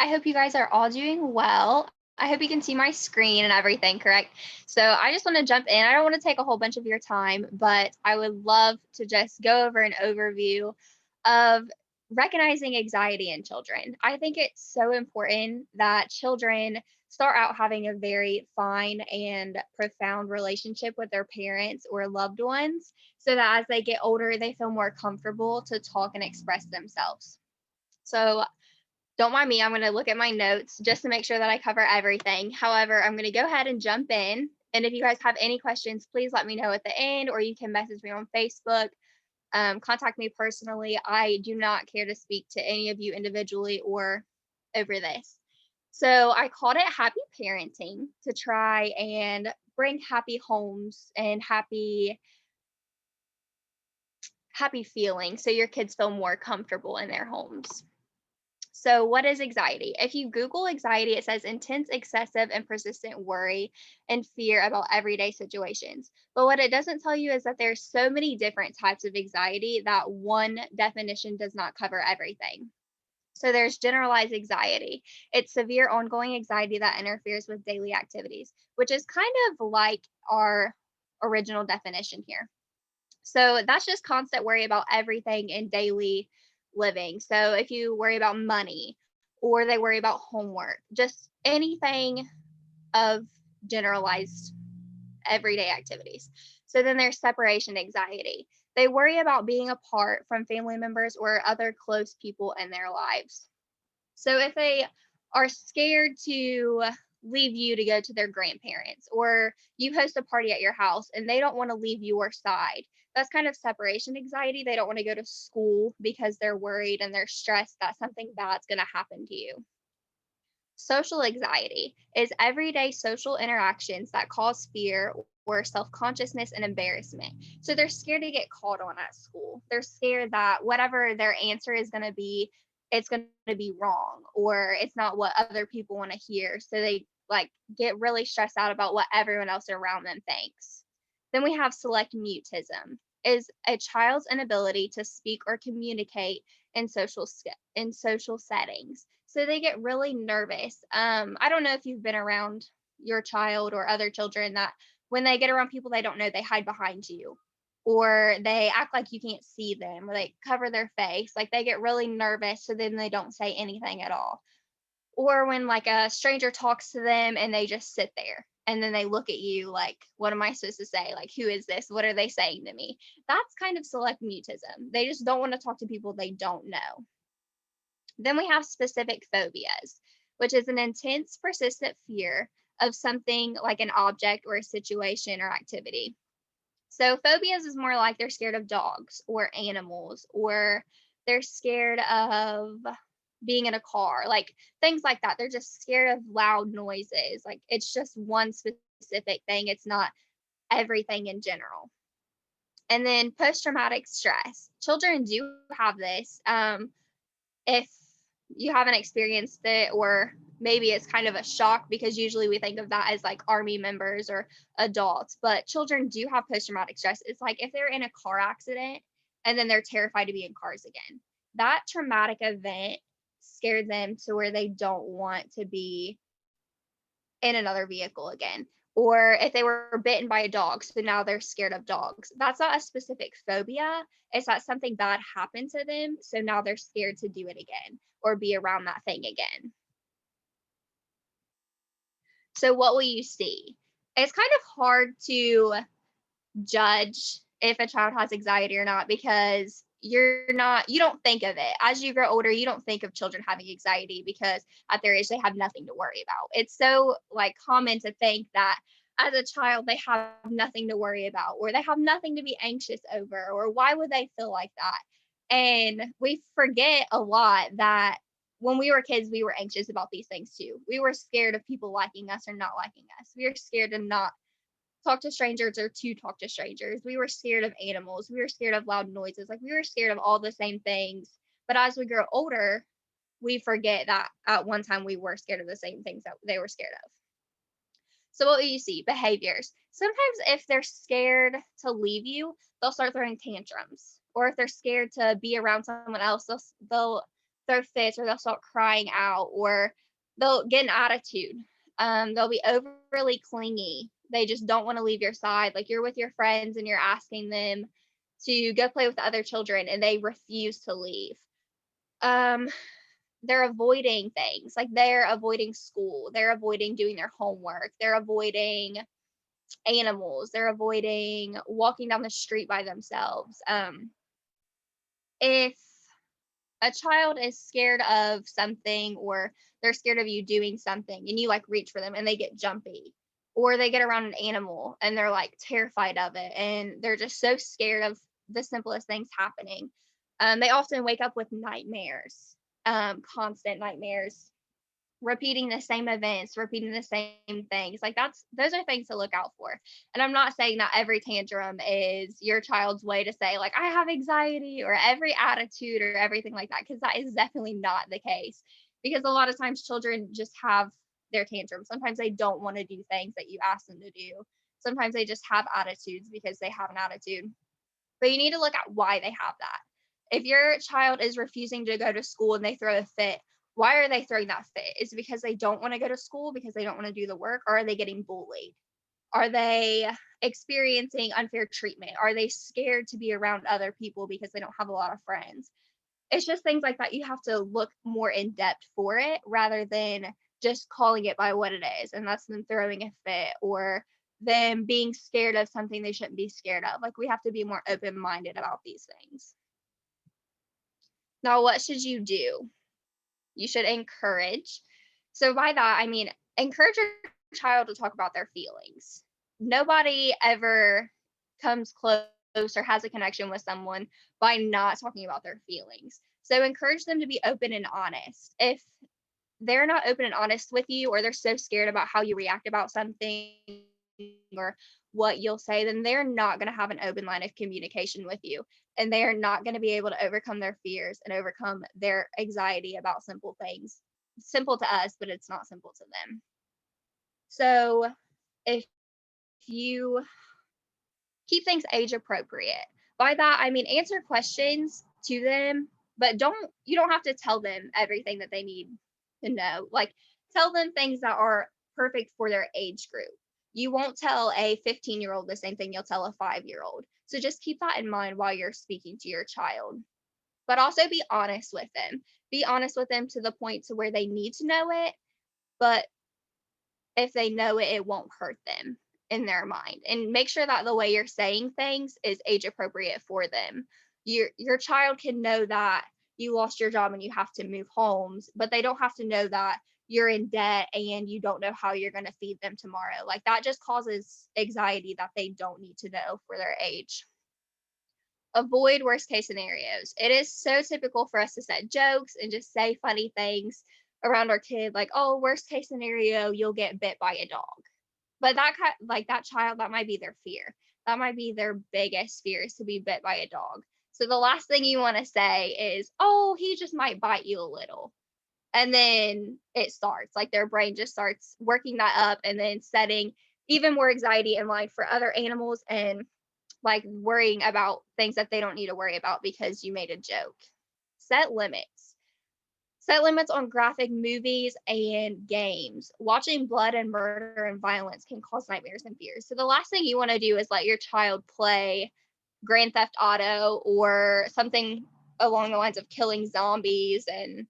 I hope you guys are all doing well. I hope you can see my screen and everything, correct? So I just want to jump in. I don't want to take a whole bunch of your time, but I would love to just go over an overview of recognizing anxiety in children. I think it's so important that children start out having a very fine and profound relationship with their parents or loved ones so that as they get older, they feel more comfortable to talk and express themselves. So don't mind me, I'm going to look at my notes just to make sure that I cover everything. However, I'm going to go ahead and jump in. And if you guys have any questions, please let me know at the end, or you can message me on Facebook, contact me personally. I do not care to speak to any of you individually or over this. So I called it Happy Parenting to try and bring happy homes and happy feelings so your kids feel more comfortable in their homes. So, what is anxiety? If you Google anxiety, it says intense, excessive, and persistent worry and fear about everyday situations. But what it doesn't tell you is that there's so many different types of anxiety that one definition does not cover everything. So, there's generalized anxiety. It's severe ongoing anxiety that interferes with daily activities, which is kind of like our original definition here. So that's just constant worry about everything in daily living. So if you worry about money or they worry about homework, just anything of generalized everyday activities. So then there's separation anxiety. They worry about being apart from family members or other close people in their lives. So if they are scared to leave you to go to their grandparents, or you host a party at your house and they don't want to leave your side, that's kind of separation anxiety. They don't want to go to school because they're worried and they're stressed that something bad's going to happen to you. Social anxiety is everyday social interactions that cause fear or self consciousness and embarrassment. So they're scared to get called on at school. They're scared that whatever their answer is going to be, it's going to be wrong or it's not what other people want to hear. So they like get really stressed out about what everyone else around them thinks. Then we have select mutism is a child's inability to speak or communicate in social settings. So they get really nervous. I don't know if you've been around your child or other children that when they get around people they don't know, they hide behind you or they act like you can't see them or they cover their face. Like they get really nervous, so then they don't say anything at all. Or when like a stranger talks to them and they just sit there and then they look at you like, what am I supposed to say? Like, who is this? What are they saying to me? That's kind of select mutism. They just don't want to talk to people they don't know. Then we have specific phobias, which is an intense, persistent fear of something like an object or a situation or activity. So, phobias is more like they're scared of dogs or animals, or they're scared of being in a car, like things like that. They're just scared of loud noises. Like, it's just one specific thing, it's not everything in general. And then post traumatic stress. Children do have this. If you haven't experienced it, or maybe it's kind of a shock because usually we think of that as like army members or adults, but children do have post-traumatic stress. It's like if they're in a car accident and then they're terrified to be in cars again. That traumatic event scared them to where they don't want to be in another vehicle again. Or if they were bitten by a dog, so now they're scared of dogs. That's not a specific phobia. It's that something bad happened to them, so now they're scared to do it again or be around that thing again. So what will you see? It's kind of hard to judge if a child has anxiety or not because you don't think of it. As you grow older, you don't think of children having anxiety because at their age they have nothing to worry about. It's so like common to think that as a child they have nothing to worry about or they have nothing to be anxious over, or why would they feel like that? And we forget a lot that when we were kids we were anxious about these things too. We were scared of people liking us or not liking us. We were scared to not talk to strangers or to talk to strangers. We were scared of animals. We were scared of loud noises. Like we were scared of all the same things. But as we grow older, we forget that at one time we were scared of the same things that they were scared of. So what do you see? Behaviors. Sometimes if they're scared to leave you, they'll start throwing tantrums. Or if they're scared to be around someone else, they'll throw fits, or they'll start crying out, or they'll get an attitude. They'll be overly clingy. They just don't want to leave your side. Like you're with your friends and you're asking them to go play with the other children and they refuse to leave. Um, they're avoiding things. Like they're avoiding school. They're avoiding doing their homework. They're avoiding animals. They're avoiding walking down the street by themselves. If a child is scared of something, or they're scared of you doing something and you like reach for them and they get jumpy, or they get around an animal and they're like terrified of it and they're just so scared of the simplest things happening, they often wake up with nightmares, constant nightmares, repeating the same events, repeating the same things. Like those are things to look out for. And I'm not saying that every tantrum is your child's way to say like I have anxiety, or every attitude or everything like that, because that is definitely not the case. Because a lot of times children just have their tantrums. Sometimes they don't want to do things that you ask them to do. Sometimes they just have attitudes because they have an attitude. But you need to look at why they have that. If your child is refusing to go to school and they throw a fit, why are they throwing that fit? Is it because they don't want to go to school, because they don't want to do the work, or are they getting bullied? Are they experiencing unfair treatment? Are they scared to be around other people because they don't have a lot of friends? It's just things like that. You have to look more in depth for it rather than just calling it by what it is. And that's them throwing a fit, or them being scared of something they shouldn't be scared of. Like we have to be more open minded about these things. Now, what should you do? You should encourage. So by that, I mean, encourage your child to talk about their feelings. Nobody ever comes close or has a connection with someone by not talking about their feelings. So encourage them to be open and honest. If they're not open and honest with you, or they're so scared about how you react about something or what you'll say, then they're not going to have an open line of communication with you. And they are not going to be able to overcome their fears and overcome their anxiety about simple things. Simple to us, but it's not simple to them. So if you keep things age appropriate, by that I mean answer questions to them, but you don't have to tell them everything that they need to know. Like tell them things that are perfect for their age group. You won't tell a 15-year-old the same thing you'll tell a 5-year-old. So just keep that in mind while you're speaking to your child. But also be honest with them. Be honest with them to the point to where they need to know it, but if they know it, it won't hurt them in their mind. And make sure that the way you're saying things is age appropriate for them. Your child can know that you lost your job and you have to move homes, but they don't have to know that you're in debt and you don't know how you're going to feed them tomorrow. Like that just causes anxiety that they don't need to know for their age. Avoid worst case scenarios. It is so typical for us to set jokes and just say funny things around our kid, like, oh, worst case scenario, you'll get bit by a dog. But that child, that might be their fear. That might be their biggest fear, is to be bit by a dog. So the last thing you want to say is, oh, he just might bite you a little. And then it starts, like their brain just starts working that up and then setting even more anxiety in line for other animals, and like worrying about things that they don't need to worry about because you made a joke. Set limits. Set limits on graphic movies and games. Watching blood and murder and violence can cause nightmares and fears. So the last thing you want to do is let your child play Grand Theft Auto or something along the lines of killing zombies, and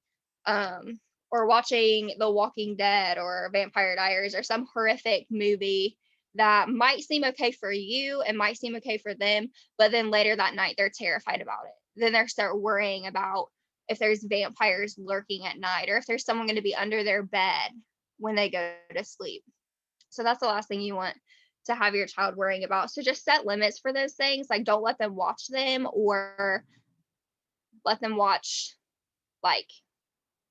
or watching The Walking Dead or Vampire Diaries or some horrific movie that might seem okay for you and might seem okay for them, but then later that night they're terrified about it. Then they start worrying about if there's vampires lurking at night, or if there's someone going to be under their bed when they go to sleep. So that's the last thing you want to have your child worrying about. So just set limits for those things. Like don't let them watch them, or let them watch like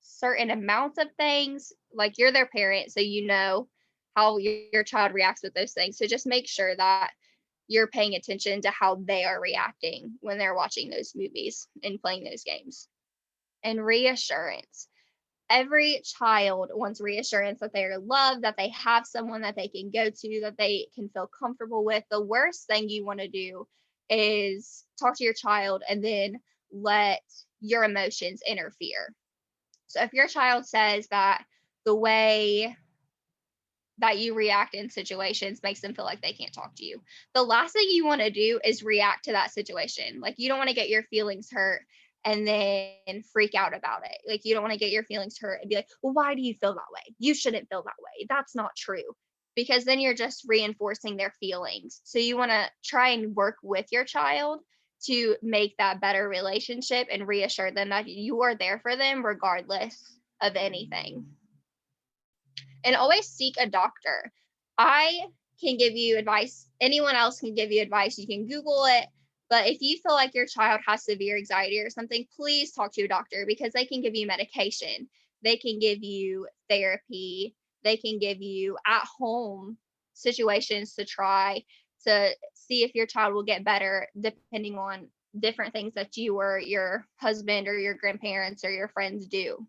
certain amounts of things. Like you're their parent, so you know how your child reacts with those things. So just make sure that you're paying attention to how they are reacting when they're watching those movies and playing those games. And reassurance. Every child wants reassurance that they are loved, that they have someone that they can go to, that they can feel comfortable with. The worst thing you want to do is talk to your child and then let your emotions interfere. So if your child says that the way that you react in situations makes them feel like they can't talk to you, the last thing you want to do is react to that situation. Like, you don't want to get your feelings hurt and then freak out about it. Like, you don't want to get your feelings hurt and be like, well, why do you feel that way? You shouldn't feel that way. That's not true. Because then you're just reinforcing their feelings. So you want to try and work with your child to make that better relationship and reassure them that you are there for them regardless of anything. And always seek a doctor. I can give you advice. Anyone else can give you advice. You can Google it. But if you feel like your child has severe anxiety or something, please talk to a doctor, because they can give you medication. They can give you therapy. They can give you at home situations to try to see if your child will get better, depending on different things that you or your husband or your grandparents or your friends do.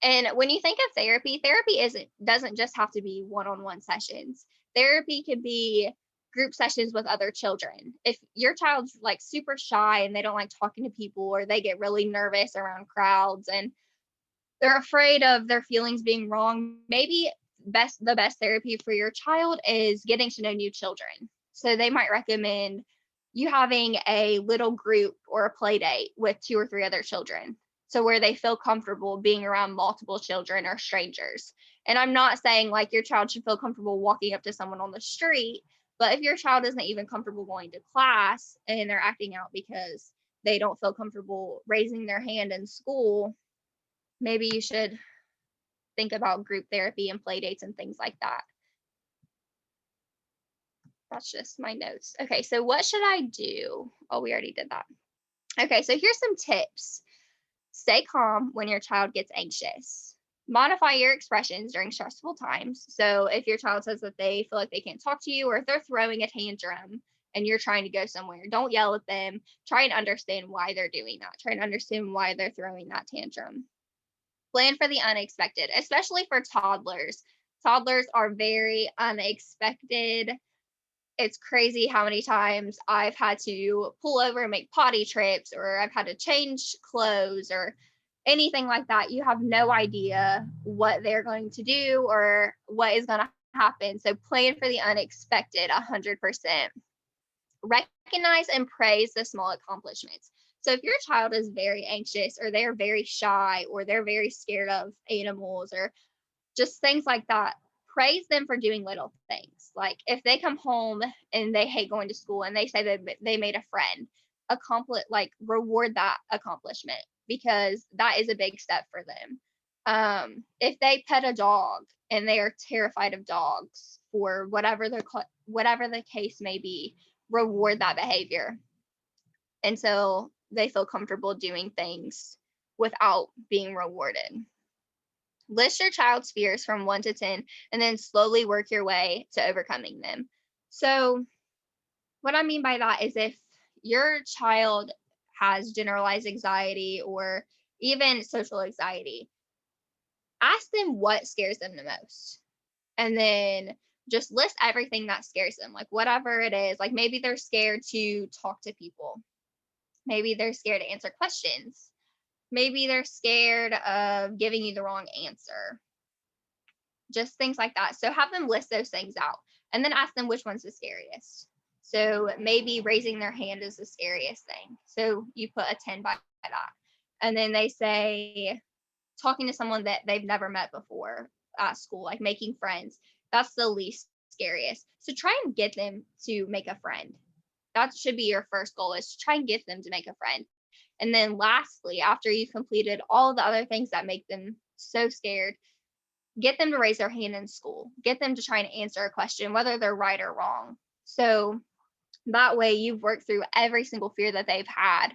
And when you think of therapy, therapy doesn't just have to be one-on-one sessions. Therapy can be group sessions with other children. If your child's like super shy and they don't like talking to people, or they get really nervous around crowds and they're afraid of their feelings being wrong, maybe the best therapy for your child is getting to know new children. So they might recommend you having a little group or a play date with 2 or 3 other children. So where they feel comfortable being around multiple children or strangers. And I'm not saying like your child should feel comfortable walking up to someone on the street, but if your child isn't even comfortable going to class and they're acting out because they don't feel comfortable raising their hand in school, maybe you should think about group therapy and play dates and things like that. That's just my notes. Okay, so what should I do? Oh, we already did that. Okay, so here's some tips. Stay calm when your child gets anxious. Modify your expressions during stressful times. So if your child says that they feel like they can't talk to you, or if they're throwing a tantrum and you're trying to go somewhere, don't yell at them. Try and understand why they're doing that. Try and understand why they're throwing that tantrum. Plan for the unexpected, especially for toddlers. Toddlers are very unexpected. It's crazy how many times I've had to pull over and make potty trips, or I've had to change clothes or anything like that. You have no idea what they're going to do or what is going to happen. So plan for the unexpected 100%. Recognize and praise the small accomplishments. So if your child is very anxious, or they're very shy, or they're very scared of animals, or just things like that, praise them for doing little things. Like if they come home and they hate going to school and they say that they made a friend, reward that accomplishment, because that is a big step for them. If they pet a dog and they are terrified of dogs, for whatever the case may be, reward that behavior until they feel comfortable doing things without being rewarded. List your child's fears from 1 to 10 and then slowly work your way to overcoming them. So, what I mean by that is, if your child has generalized anxiety or even social anxiety, ask them what scares them the most. And then just list everything that scares them, like whatever it is. Like maybe they're scared to talk to people, maybe they're scared to answer questions. Maybe they're scared of giving you the wrong answer. Just things like that. So have them list those things out and then ask them which one's the scariest. So maybe raising their hand is the scariest thing. So you put a 10 by that. And then they say talking to someone that they've never met before at school, like making friends, that's the least scariest. So try and get them to make a friend. That should be your first goal, is to try and get them to make a friend. And then lastly, after you've completed all the other things that make them so scared, get them to raise their hand in school. Get them to try and answer a question, whether they're right or wrong. So that way you've worked through every single fear that they've had,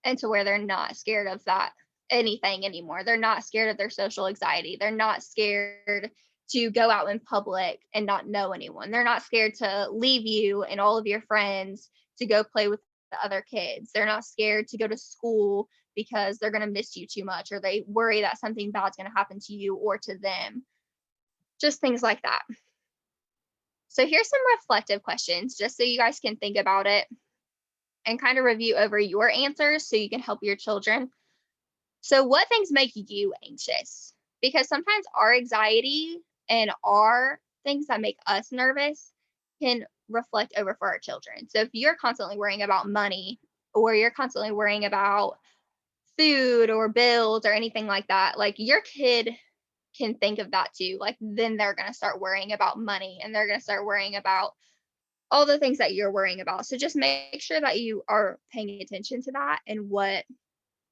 and to where they're not scared of that anything anymore. They're not scared of their social anxiety. They're not scared to go out in public and not know anyone. They're not scared to leave you and all of your friends to go play with the other kids. They're not scared to go to school because they're going to miss you too much, or they worry that something bad's going to happen to you or to them. Just things like that. So here's some reflective questions, just so you guys can think about it and kind of review over your answers so you can help your children. So what things make you anxious? Because sometimes our anxiety and our things that make us nervous can reflect over for our children. So if you're constantly worrying about money, or you're constantly worrying about food or bills or anything like that, like your kid can think of that too. Like then they're going to start worrying about money, and they're going to start worrying about all the things that you're worrying about. So just make sure that you are paying attention to that, and what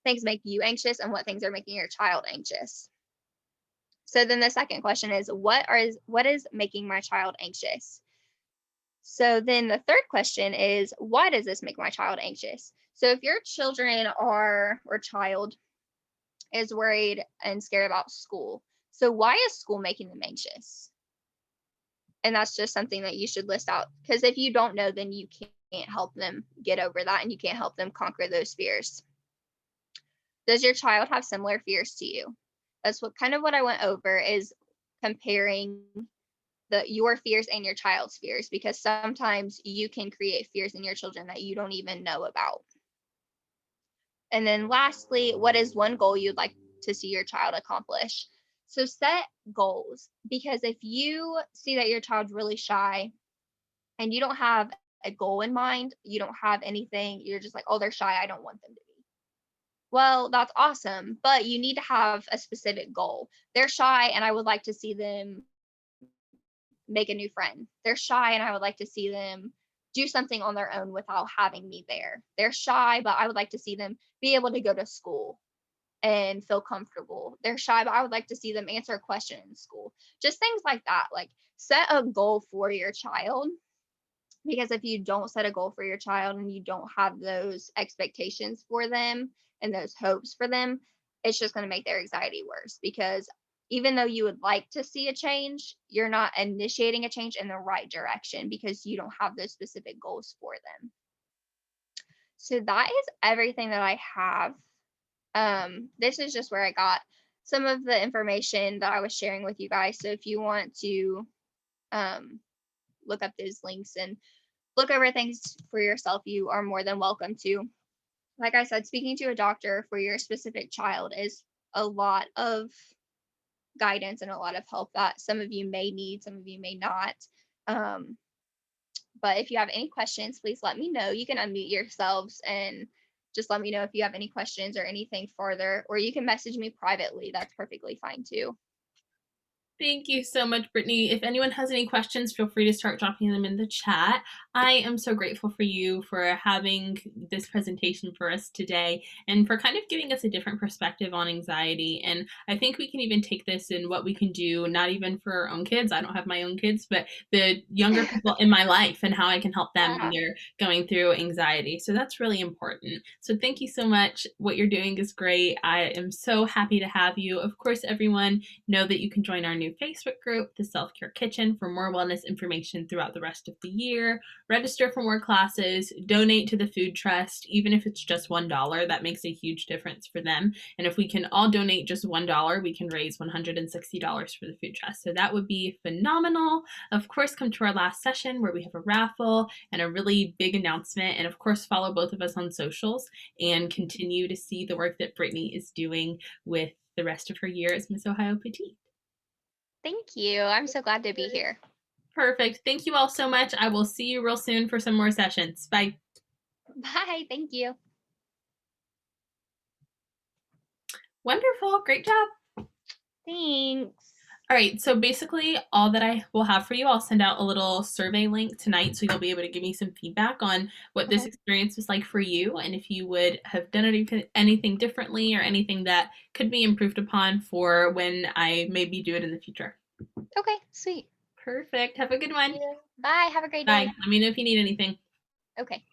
things make you anxious and what things are making your child anxious. So then the second question is what is making my child anxious? So then the third question is, why does this make my child anxious? So if your children are, or child is worried and scared about school, so why is school making them anxious? And that's just something that you should list out, because if you don't know, then you can't help them get over that, and you can't help them conquer those fears. Does your child have similar fears to you? That's what I went over, is comparing your fears and your child's fears, because sometimes you can create fears in your children that you don't even know about. And then lastly, what is one goal you'd like to see your child accomplish? So set goals, because if you see that your child's really shy and you don't have a goal in mind, you don't have anything, you're just like, oh, they're shy, I don't want them to be. Well, that's awesome, but you need to have a specific goal. They're shy and I would like to see them make a new friend. They're shy and I would like to see them do something on their own without having me there. They're shy, but I would like to see them be able to go to school and feel comfortable. They're shy, but I would like to see them answer a question in school. Just things like that. Like set a goal for your child, because if you don't set a goal for your child and you don't have those expectations for them and those hopes for them, it's just going to make their anxiety worse, because even though you would like to see a change, you're not initiating a change in the right direction because you don't have those specific goals for them. So that is everything that I have. This is just where I got some of the information that I was sharing with you guys. So if you want to look up those links and look over things for yourself, you are more than welcome to. Like I said, speaking to a doctor for your specific child is a lot of guidance and a lot of help that some of you may need, some of you may not. But if you have any questions, please let me know. You can unmute yourselves and just let me know if you have any questions or anything further, or you can message me privately. That's perfectly fine too. Thank you so much, Brittany. If anyone has any questions, feel free to start dropping them in the chat. I am so grateful for you for having this presentation for us today and for kind of giving us a different perspective on anxiety. And I think we can even take this in what we can do, not even for our own kids. I don't have my own kids, but the younger people in my life and how I can help them when Yeah. they're going through anxiety. So that's really important. So thank you so much. What you're doing is great. I am so happy to have you. Of course, everyone, know that you can join our new Facebook group, the Self Care Kitchen, for more wellness information throughout the rest of the year. Register for more classes, donate to the food trust, even if it's just $1, that makes a huge difference for them. And if we can all donate just $1, we can raise $160 for the food trust. So that would be phenomenal. Of course, come to our last session where we have a raffle and a really big announcement. And of course, follow both of us on socials and continue to see the work that Brittany is doing with the rest of her year as Miss Ohio Petite. Thank you. I'm so glad to be here. Perfect. Thank you all so much. I will see you real soon for some more sessions. Bye. Bye. Thank you. Wonderful. Great job. Thanks. All right, so basically all that I will have for you, I'll send out a little survey link tonight so you'll be able to give me some feedback on what this Okay. experience was like for you and if you would have done anything differently or anything that could be improved upon for when I maybe do it in the future. Okay. Sweet. Perfect. Have a good one. Yeah. Bye. Have a great Bye. day. Let me know if you need anything. Okay.